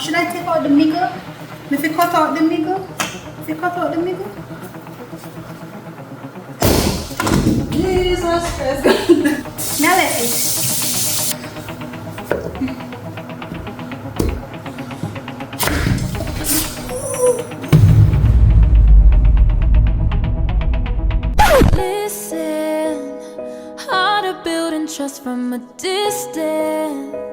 Should I take out the middle? If you cut out the middle? If you cut out the middle? Jesus Christ. Now let it. Listen, hard to build and trust from a distance.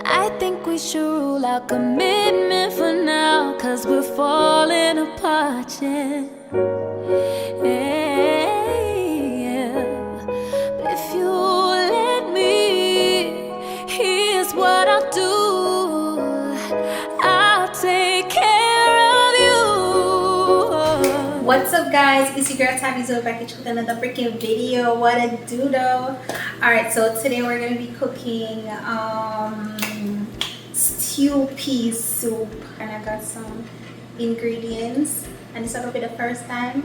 I think we should rule out commitment for now, 'cause we're falling apart, yeah. Yeah. But if you let me, here's what I'll do. I'll take care of you. What's up, guys? It's your girl Tabby Zoe back with another freaking video. What a doodle. Alright, so today we're gonna be cooking stew pea soup, and I got some ingredients, and it's gonna be the first time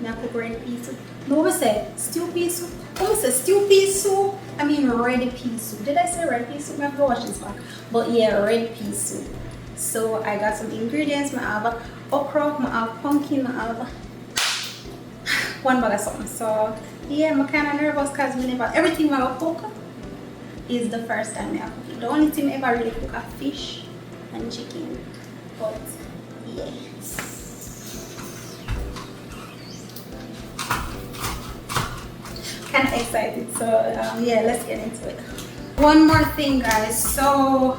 I cook red pea soup. No, what say stew pea soup? Oh, say stew pea soup. I mean red pea soup. Did I say red pea soup? I have to watch this back. But yeah, red pea soup. So I got some ingredients. I have okra, I have pumpkin, I have one bag of something. So yeah, I'm kind of nervous because everything I cook is the first time I cook it. The only thing I ever really cook are fish and chicken. But yeah. Kind of excited. So yeah, let's get into it. One more thing, guys. So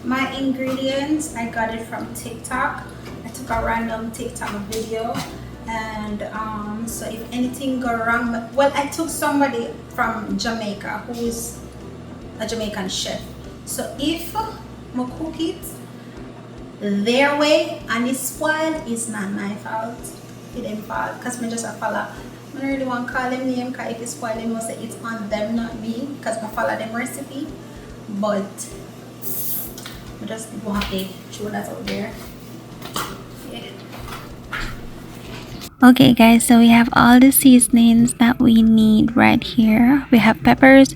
my ingredients, I got it from TikTok. I took a random TikTok video, and so if anything go wrong, well, I took somebody from Jamaica who is a Jamaican chef. So if I cook it their way and it's spoiled, it's not my fault. It's them fault, because I just a follow. I don't really want to call them name, because if it's spoiled, they must say it's on them, not me, because I follow them recipe. But I just want to show that out there. Okay guys, so we have all the seasonings that we need right here. We have peppers,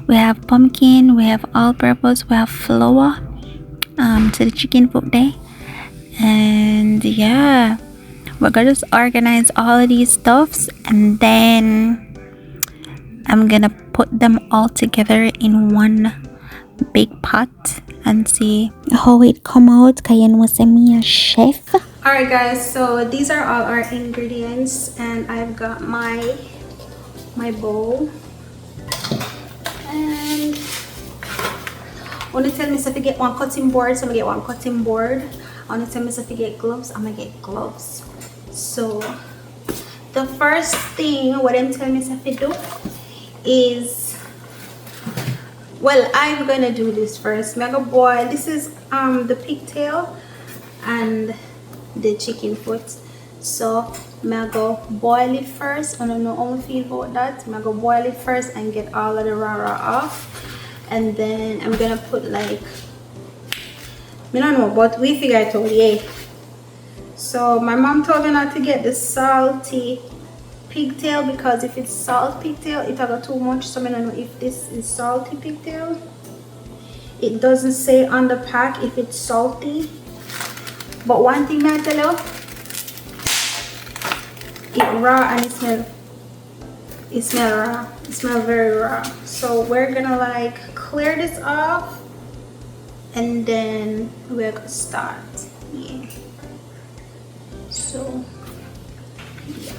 we have pumpkin, we have all-purpose, we have flour to the chicken foot day, and yeah, we're gonna just organize all of these stuffs, and then I'm gonna put them all together in one big pot and see how it come out. Cayenne was me a chef. Alright guys, so these are all our ingredients, and I've got my bowl, and when they tell me if I get one cutting board, so I'm gonna get one cutting board. When they tell me if I get gloves, I'm gonna get gloves. So the first thing what them tell me if I do is, well, I'm gonna do this first. I'm gonna boil. This is the pigtail and the chicken foot. So I'm gonna go boil it first. I don't know how I feel about that. I'm gonna go boil it first and get all of the raw off, and then I'm gonna put like, I don't know, but we figure it out, yeah. So my mom told me not to get the salty pigtail, because if it's salt pigtail it got too much. So I don't know if this is salty pigtail. It doesn't say on the pack if it's salty, but one thing I tell you, it raw and it smell raw. It smell very raw. So we're gonna like clear this off, and then we're gonna start. Yeah. So yeah.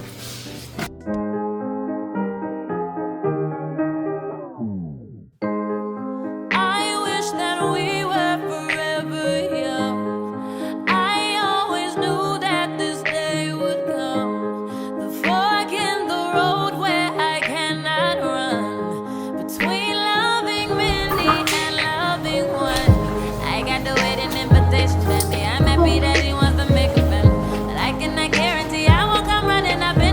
That he wants to make a family, but I cannot guarantee I won't come running. I've been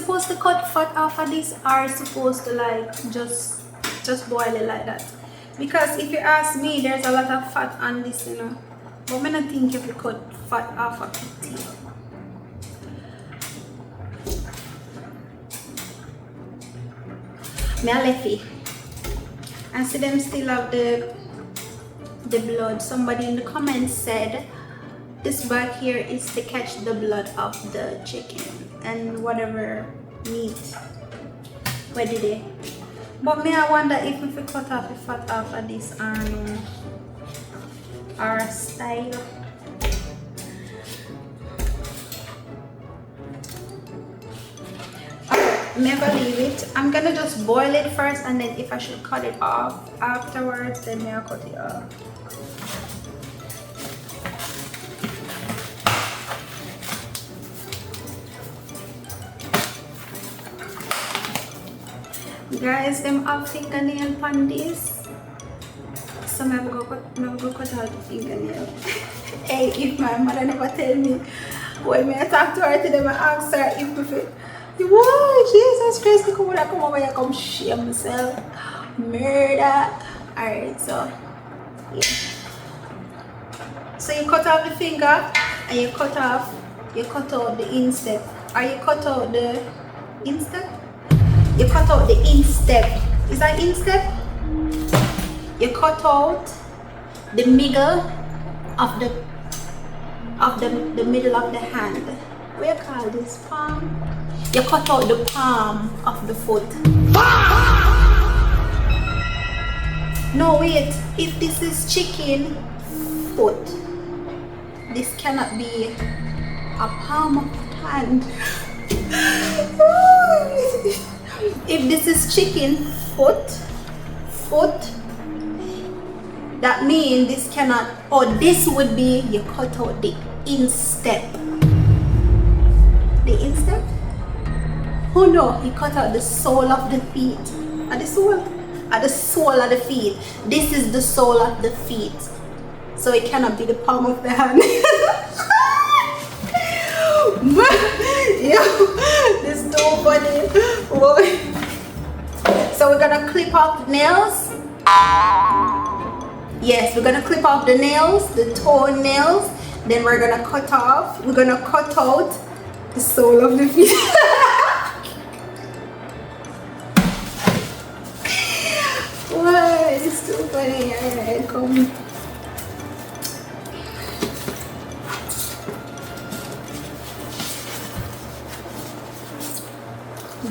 supposed to cut fat off of this, or supposed to like just boil it like that? Because if you ask me, there's a lot of fat on this, you know. But I don't think if you cut fat off of it. Me a left it. And see them still have the blood. Somebody in the comments said this bag here is to catch the blood of the chicken and whatever meat. Where did they? But me I wonder if we cut off the fat off of this our style. Never leave it. I'm gonna just boil it first, and then if I should cut it off afterwards, then I'll cut it off. Guys, them have fingernail on this, so I'm gonna go cut out the fingernail. Hey, if my mother never tell me when I talk to her today, I ask her if whoa, Jesus Christ, come over here, come shame myself. Murder. Alright, so yeah. So you cut off the finger and you cut out the instep. Or you cut out the instep? You cut out the instep. Is that instep? You cut out the middle of the middle of the hand. What you call this? Palm? You cut out the palm of the foot. No, wait. If this is chicken foot, this cannot be a palm of the hand. If this is chicken foot, that means this cannot, or this would be, you cut out the instep. The instep? Oh no, he cut out the sole of the feet. At the sole of the feet. This is the sole of the feet. So it cannot be the palm of the hand. Yo, this is too funny. So we're gonna clip off the nails. Yes, we're gonna clip off the nails, the toe nails. Then we're gonna cut out the sole of the feet. What? It's too funny. Alright, come.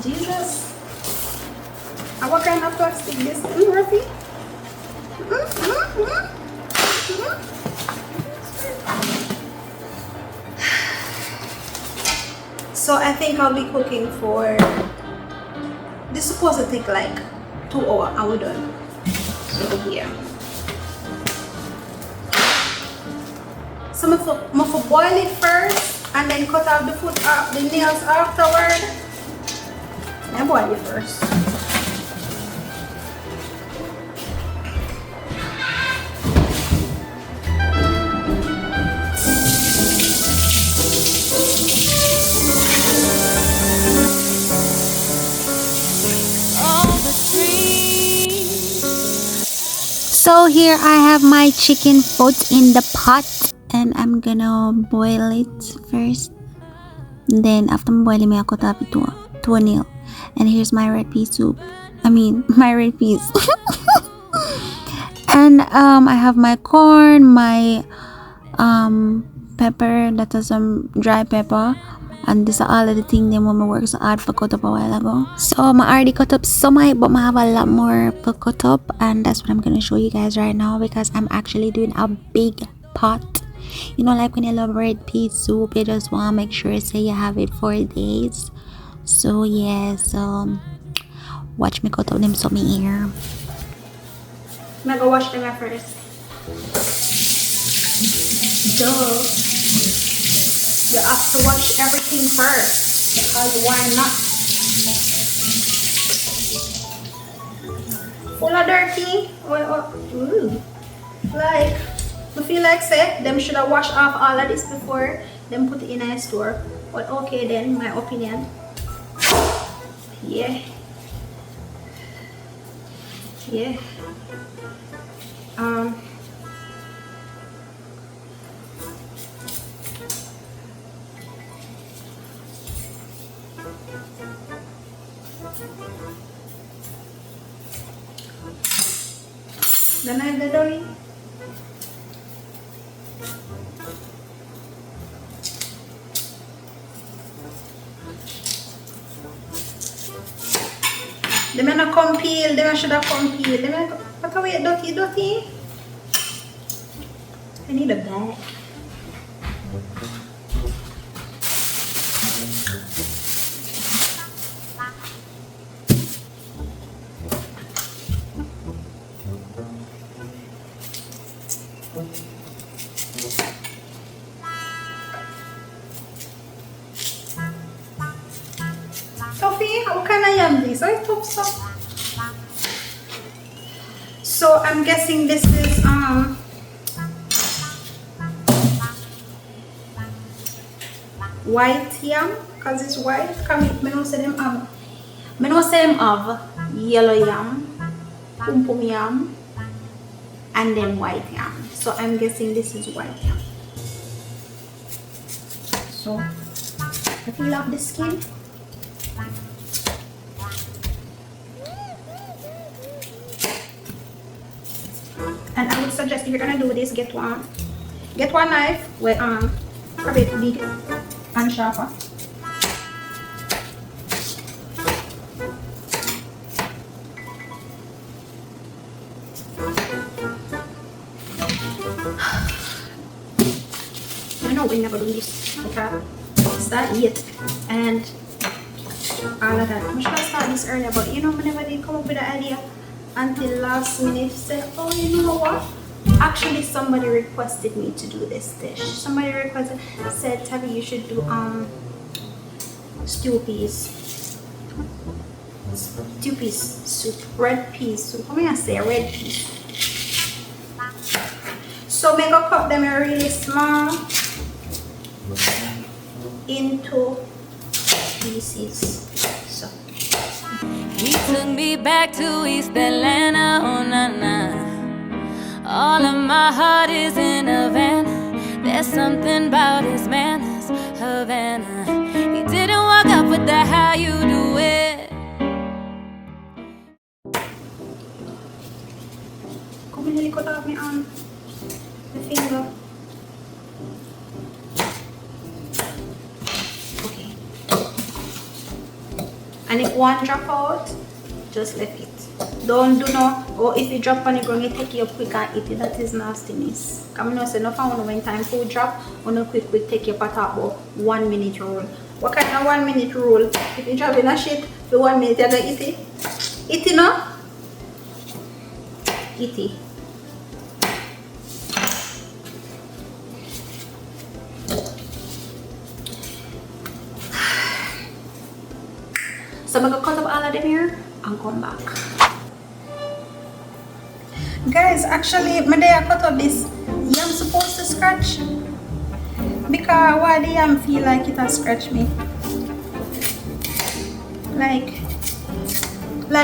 Jesus. And what kind of plastic this is, Murphy? So I think I'll be cooking for, this is supposed to take like 2 hours and we're done. So yeah. So I'm gonna boil it first and then cut off the nails afterward. I boil it first. So here I have my chicken foot in the pot, and I'm gonna boil it first. Then after boiling, I cut off it to a nail. And here's my red pea soup. My red peas. And I have my corn, my pepper, that is some dry pepper. And these are all of the things that mama works hard for cut up a while ago. So I already cut up some, but I have a lot more to cut up, and that's what I'm gonna show you guys right now, because I'm actually doing a big pot. You know, like when you love red pea soup, you just want to make sure say you have it for days. So yeah, so watch me cut out them some here. I'm gonna go wash them at first. Duh. You have to wash everything first, because why not? Full of dirty. Like, I feel like say them should have washed off all of this before them put it in a store. But okay then, my opinion. Yeah. Yeah. Then I did only. They may not come peel, they should have come peel. They may not away dirty. I need a bag. Toffee, how can I yam this? Oh, it's tough stuff. So I'm guessing this is white yam, cause it's white. Come, me no say them have yellow yam, pum yam, and then white yam. So I'm guessing this is white yam. So I peel off the skin. And I would suggest if you're gonna do this, get one knife with a bit big and sharper. I know we never do this because start yet and all of that. I should have started this earlier, but you know, I never did come up with the idea until last minute. Said, oh, you know what? Actually, somebody requested me to do this dish. Somebody requested, said, Tabby, you should do stew peas soup, red peas soup. How may I say red peas? So make a cut them really small into pieces. So He took me back to East Atlanta, oh na na. All of my heart is in Havana. There's something about his manners, Havana. He didn't walk up with the how you do it. come in, cut off my the finger. Okay. And if one drop out, just left it. Don't do no, or if you drop on the ground, you take it up quick and eat it. That is nastiness. Come on, say no fun when time food drop, on a quick take your pot about 1 minute rule. What kind of 1 minute rule? If you drop in a shit, the 1 minute you're gonna eat it. Eat it no? Eat it. So I'm gonna cut up all of them here and come back. Guys, actually, my day I cut up this yam supposed to scratch because why the yam feel like it has scratched me? Like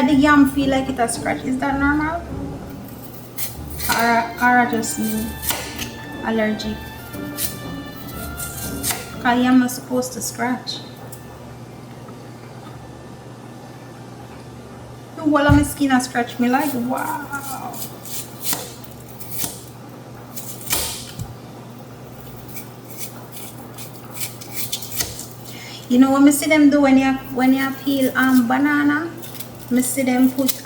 the yam feel like it has scratched. Is that normal? Or just me allergic? Because yam is supposed to scratch. The whole of my skin has scratched me like wow. You know what I see them do when you peel banana? I see them put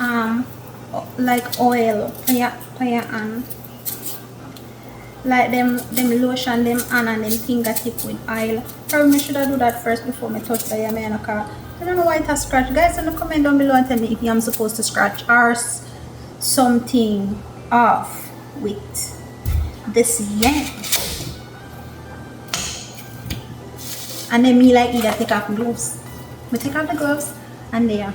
like oil on your hand. Like them lotion them hand and them fingertip with oil. Probably I should have do that first before I touch the yam. I don't know why it has scratched. Guys, in the comment down below and tell me if I'm supposed to scratch or something off with this yam. And then me like either take off gloves. I take off the gloves and there.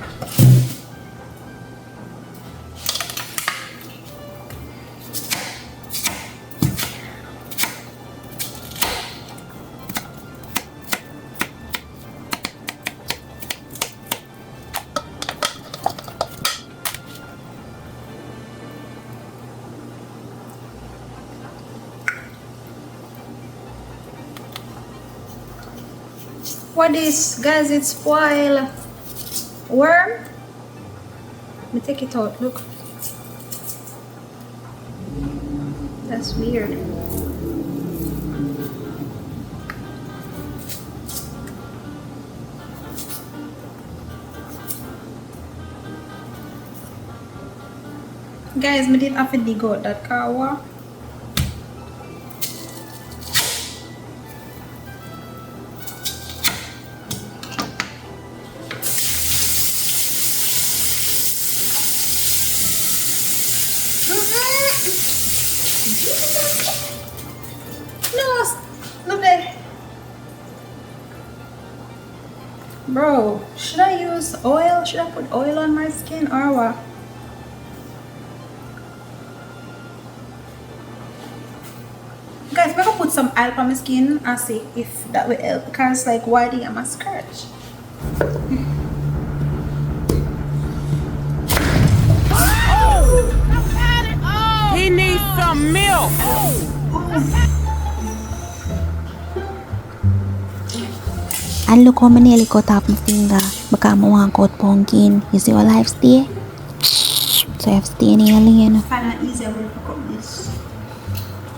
What is, guys? It's spoil. Worm. Let me take it out. Look. That's weird. Guys, I didn't have to dig out that car. No, look there. Bro, should I use oil? Should I put oil on my skin or what? Guys, I'm gonna put some oil on my skin and see if that will help, because like why do you have a scratch? He needs some milk. And look how many nearly cut off my finger because I want to cut pumpkin. You see what life stay? So I have to stay in here lane. Find an easier way to cut this.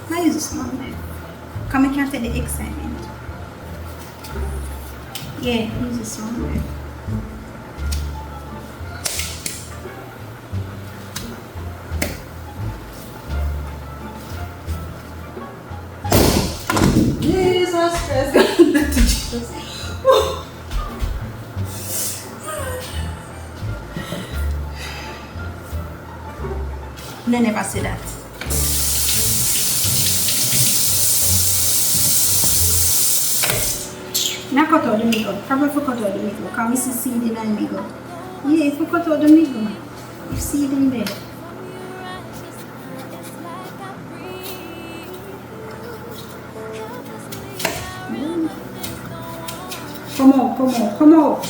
I use this one knife. Come, I can't take the excitement. Yeah, use this one knife. Jesus Christ, Jesus. I never see that. Now cut out the middle. Probably if you cut out the middle. Because we see seed in the middle. Yeah, if you cut out the middle, you see it in there. Come on, come on, come on.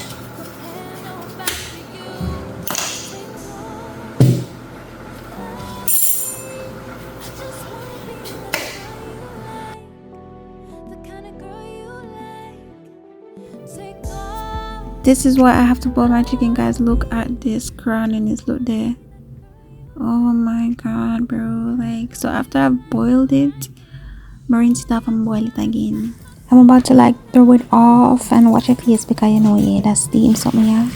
This is why I have to boil my chicken, guys. Look at this crowniness. Look there. Oh my god, bro. Like, so after I've boiled it, I rinse it off and boil it again. I'm about to like throw it off and watch it face because you know, yeah, that's steam something, yeah.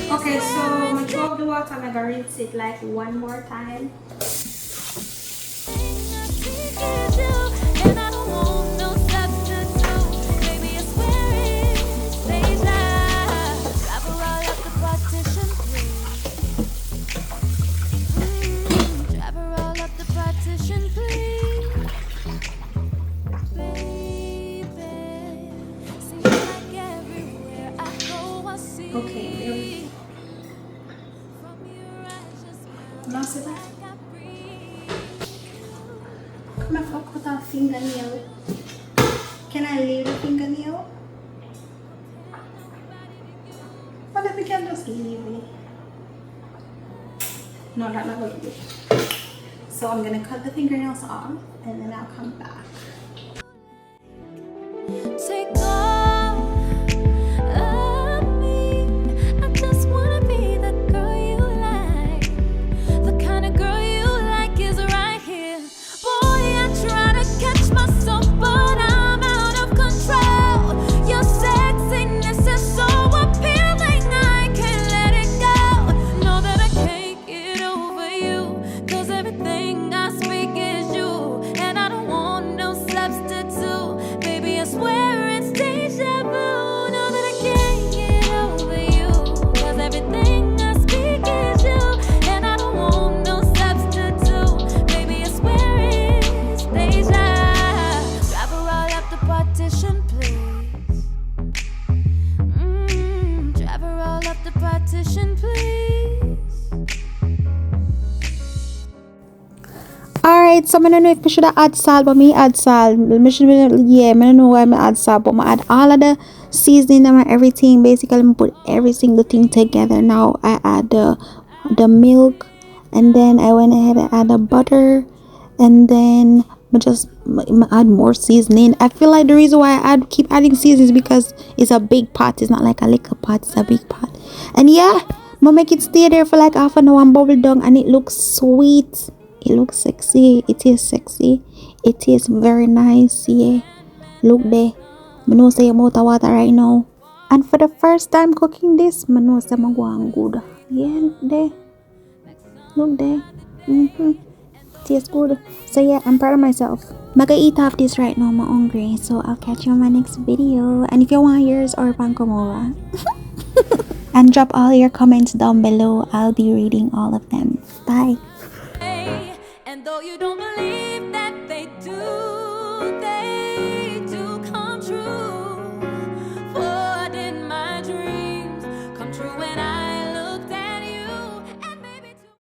Okay, so I'm going to throw up the water. I'm going to rinse it like one more time. Okay, now see that? Come on, cut off fingernail. Can I leave the fingernail? What if we can just leave it? No, that's not going to do. So I'm going to cut the fingernails off and then I'll come back. Take all of me. I just wanna be the girl you like. The kind of girl you like is right here. Boy, I try to catch myself, but I'm out of control. Your sexiness is so appealing, I can't let it go. Know that I can't get over you, 'cause everything I speak is you, and I don't want no substitute. Baby, I swear it's right. So I don't know if I should have add salt, but me add salt. Yeah, I don't know why I add salt, but I add all of the seasoning and everything. Basically, I put every single thing together. Now I add the milk, and then I went ahead and add the butter, and then I add more seasoning. I feel like the reason why I keep adding seasonings because it's a big pot. It's not like a little pot. It's a big pot. And yeah, I'm gonna make it stay there for like half an hour and bubble down, and it looks sweet. It looks sexy. It is sexy. It is very nice. Yeah, look there. I know say I'm out of water right now, and for the first time cooking this, I know say I'm going good. Yeah, there. Look there. Tastes good. So yeah, I'm proud of myself. I'm gonna eat off this right now. I'm hungry. So I'll catch you on my next video. And if you want yours or pan come over. And drop all your comments down below. I'll be reading all of them. Bye. And though you don't believe that they do, they